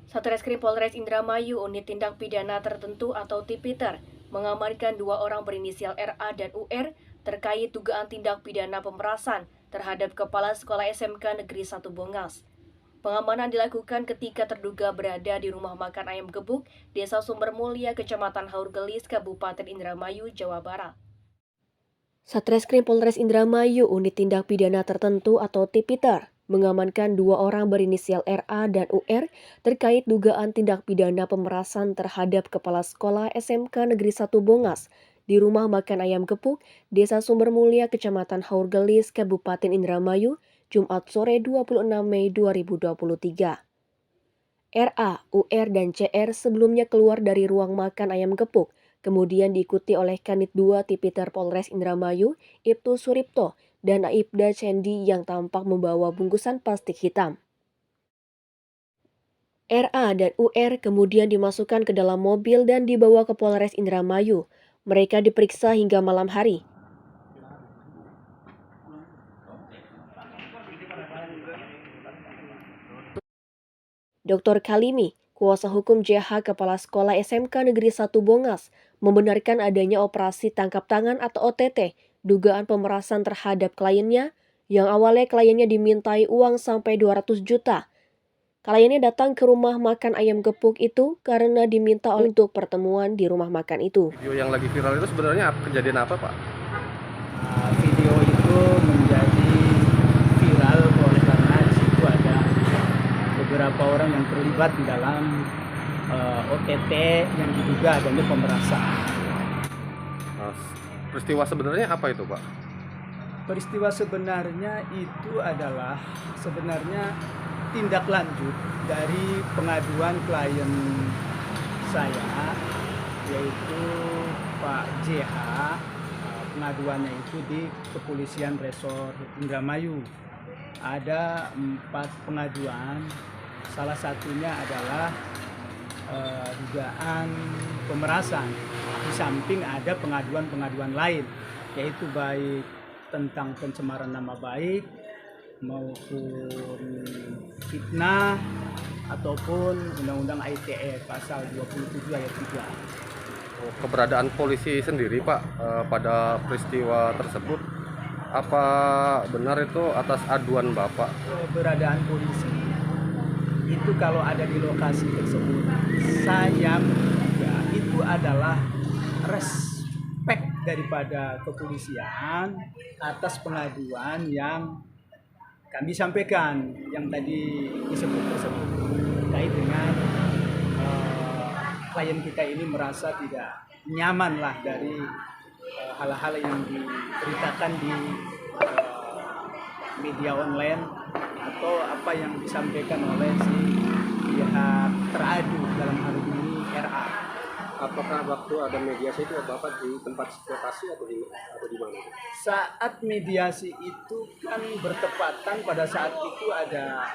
Satreskrim Polres Indramayu Unit Tindak Pidana Tertentu atau Tipiter mengamankan 2 orang berinisial RA dan UR terkait dugaan tindak pidana pemerasan terhadap Kepala Sekolah SMK Negeri 1 Bongas. Pengamanan dilakukan ketika terduga berada di rumah makan ayam gebuk, Desa Sumber Mulia, Kecamatan Haurgelis, Kabupaten Indramayu, Jawa Barat. Satreskrim Polres Indramayu Unit Tindak Pidana Tertentu atau Tipiter mengamankan 2 orang berinisial RA dan UR terkait dugaan tindak pidana pemerasan terhadap Kepala Sekolah SMK Negeri 1 Bongas di rumah makan ayam gepuk, Desa Sumber Mulia, Kecamatan Haurgelis, Kabupaten Indramayu, Jumat sore 26 Mei 2023. RA, UR, dan CR sebelumnya keluar dari ruang makan ayam gepuk, kemudian diikuti oleh Kanit 2 Tipiter Polres Indramayu, Ibtu Suripto, dan Aibda Cendi yang tampak membawa bungkusan plastik hitam. RA dan UR kemudian dimasukkan ke dalam mobil dan dibawa ke Polres Indramayu. Mereka diperiksa hingga malam hari. Dr. Kalimi, kuasa hukum JH Kepala Sekolah SMK Negeri 1 Bongas, membenarkan adanya operasi tangkap tangan atau OTT, dugaan pemerasan terhadap kliennya, yang awalnya kliennya dimintai uang sampai 200 juta. Kliennya datang ke rumah makan ayam gepuk itu karena diminta untuk pertemuan di rumah makan itu. Video yang lagi viral itu sebenarnya kejadian apa, Pak? Video itu menjadi viral oleh karena di situ ada beberapa orang yang terlibat di dalam OTT yang diduga adanya pemerasan. Peristiwa sebenarnya apa itu, Pak? Peristiwa sebenarnya itu adalah sebenarnya tindak lanjut dari pengaduan klien saya, yaitu Pak JH. Pengaduannya itu di Kepolisian Resor Indramayu. Ada 4 pengaduan, salah satunya adalah dugaan pemerasan. Di samping ada pengaduan-pengaduan lain, yaitu baik tentang pencemaran nama baik maupun fitnah ataupun Undang-Undang ITE pasal 27 ayat 3. Keberadaan polisi sendiri, Pak, pada peristiwa tersebut, apa benar itu atas aduan Bapak? Keberadaan polisi itu kalau ada di lokasi tersebut, saya menduga itu adalah respek daripada kepolisian atas pengaduan yang kami sampaikan yang tadi disebut tersebut terkait dengan klien kita ini merasa tidak nyaman lah dari hal-hal yang diberitakan di media online atau apa yang disampaikan oleh si pihak teradu dalam hal ini RA. Apakah waktu ada mediasi itu Bapak di tempat lokasi atau di mana? Saat mediasi itu kan bertepatan pada saat itu ada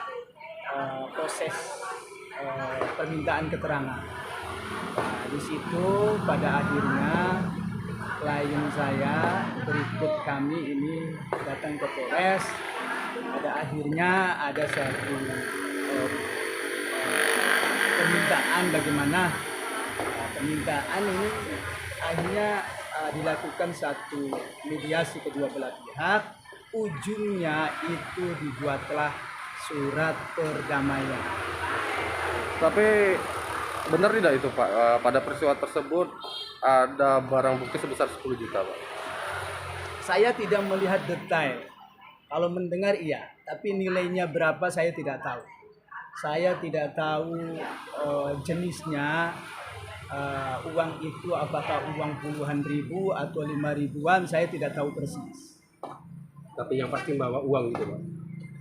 proses permintaan keterangan. Nah, di situ pada akhirnya klien saya berikut kami ini datang ke Polres. Pada akhirnya ada satu permintaan bagaimana permintaan ini akhirnya dilakukan satu mediasi kedua belah pihak. Ujungnya itu dibuatlah surat perdamaian. Tapi benar tidak itu, Pak, pada peristiwa tersebut ada barang bukti sebesar 10 juta, Pak? Saya tidak melihat detail. Kalau mendengar iya, tapi nilainya berapa saya tidak tahu. Saya tidak tahu jenisnya. Uang itu apakah uang puluhan ribu atau 5 ribuan, saya tidak tahu persis. Tapi yang pasti bawa uang gitu, Pak?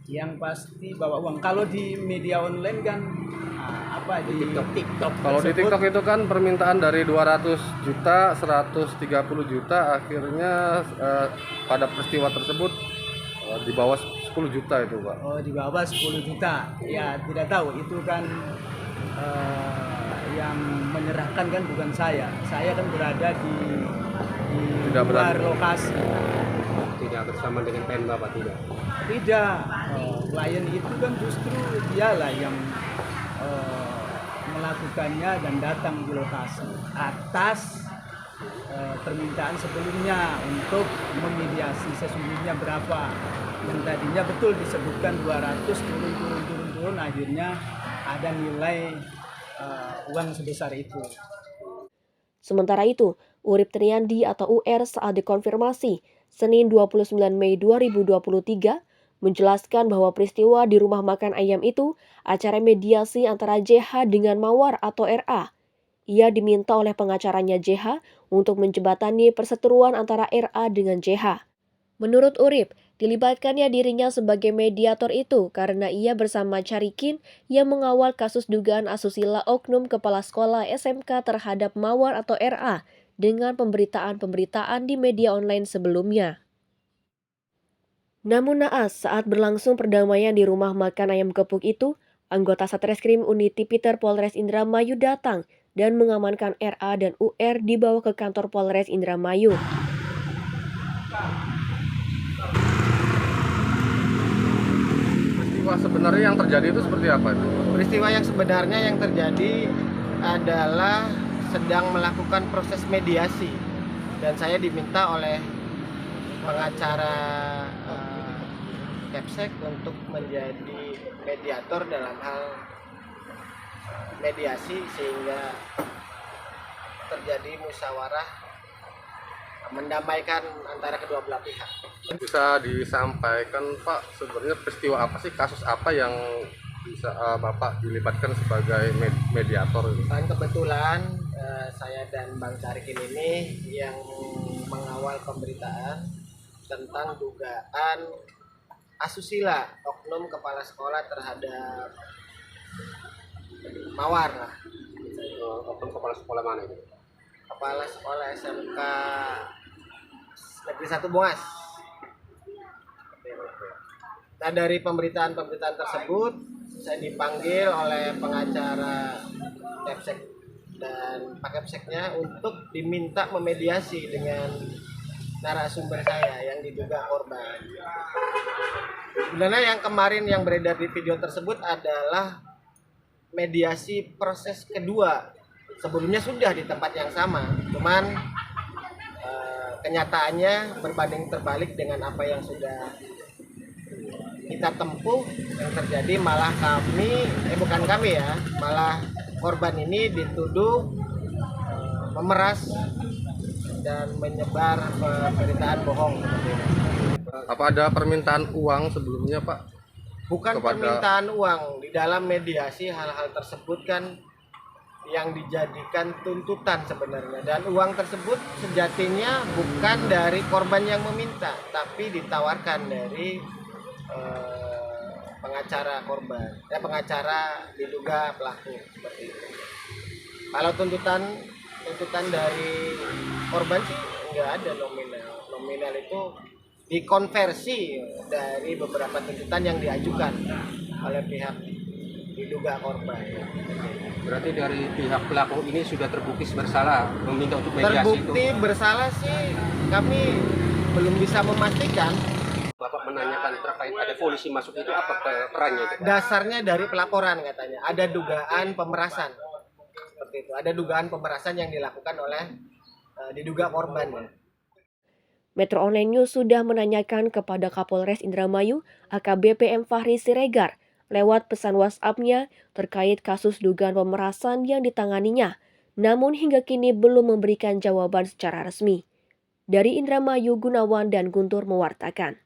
Yang pasti bawa uang. Kalau di media online kan di TikTok. Kalau di TikTok itu kan permintaan dari 200 juta, 130 juta, akhirnya pada peristiwa tersebut di bawah 10 juta itu, Pak. Oh, di bawah 10 juta. Ya, tidak tahu. Itu kan yang menyerahkan kan bukan saya. Saya kan berada di luar lokasi. Tidak bersama dengan klien Bapak, tidak? Tidak. Klien itu kan justru dialah yang melakukannya dan datang di lokasi atas permintaan sebelumnya untuk memediasi sesungguhnya berapa. Yang tadinya betul disebutkan 200 turun akhirnya ada nilai uang sebesar itu. Sementara itu, Urip Triandi atau UR saat dikonfirmasi Senin 29 Mei 2023 menjelaskan bahwa peristiwa di rumah makan ayam itu acara mediasi antara JH dengan Mawar atau RA. Ia diminta oleh pengacaranya JH untuk menjembatani perseteruan antara RA dengan JH. Menurut Urip, dilibatkannya dirinya sebagai mediator itu karena ia bersama Carikin yang mengawal kasus dugaan asusila oknum kepala sekolah SMK terhadap Mawar atau RA dengan pemberitaan-pemberitaan di media online sebelumnya. Namun naas saat berlangsung perdamaian di rumah makan ayam gepuk itu, anggota Satreskrim Unit Tipiter Polres Indramayu datang dan mengamankan RA dan UR dibawa ke kantor Polres Indramayu. Peristiwa sebenarnya yang terjadi itu seperti apa itu? Peristiwa yang sebenarnya yang terjadi adalah sedang melakukan proses mediasi dan saya diminta oleh pengacara Kepsek untuk menjadi mediator dalam hal mediasi sehingga terjadi musyawarah mendamaikan antara kedua belah pihak. Bisa disampaikan Pak, sebenarnya peristiwa apa sih, kasus apa yang bisa Bapak dilibatkan sebagai mediator? Dan kebetulan saya dan Bang Carikin ini yang mengawal pemberitaan tentang dugaan asusila oknum kepala sekolah terhadap Mawar. Oknum kepala sekolah mana itu? Kepala sekolah SMK Negeri 1 Boas. Nah, dari pemberitaan-pemberitaan tersebut saya dipanggil oleh pengacara Kepsek dan Pak Kepseknya untuk diminta memediasi dengan narasumber saya yang diduga korban. Sebenarnya yang kemarin yang beredar di video tersebut adalah mediasi proses kedua. Sebelumnya sudah di tempat yang sama, cuman kenyataannya berbanding terbalik dengan apa yang sudah kita tempuh. Yang terjadi malah malah korban ini dituduh memeras dan menyebar pemberitaan bohong. Apa ada permintaan uang sebelumnya Pak? Bukan permintaan uang. Di dalam mediasi hal-hal tersebut kan yang dijadikan tuntutan sebenarnya, dan uang tersebut sejatinya bukan dari korban yang meminta, tapi ditawarkan dari pengacara korban, pengacara diduga pelaku seperti itu. Kalau tuntutan dari korban sih nggak ada nominal itu dikonversi dari beberapa tuntutan yang diajukan oleh pihak diduga korban. Berarti dari pihak pelaku ini sudah terbukti bersalah, meminta untuk mediasi terbukti itu. Bersalah sih kami belum bisa memastikan. Bapak menanyakan terkait ada polisi masuk itu apa perannya itu? Dasarnya dari pelaporan katanya ada dugaan pemerasan. Seperti itu. Ada dugaan pemerasan yang dilakukan oleh diduga korban. Metro Online News sudah menanyakan kepada Kapolres Indramayu AKBP M. Fahri Siregar lewat pesan WhatsApp-nya terkait kasus dugaan pemerasan yang ditanganinya, namun hingga kini belum memberikan jawaban secara resmi. Dari Indramayu, Gunawan dan Guntur mewartakan.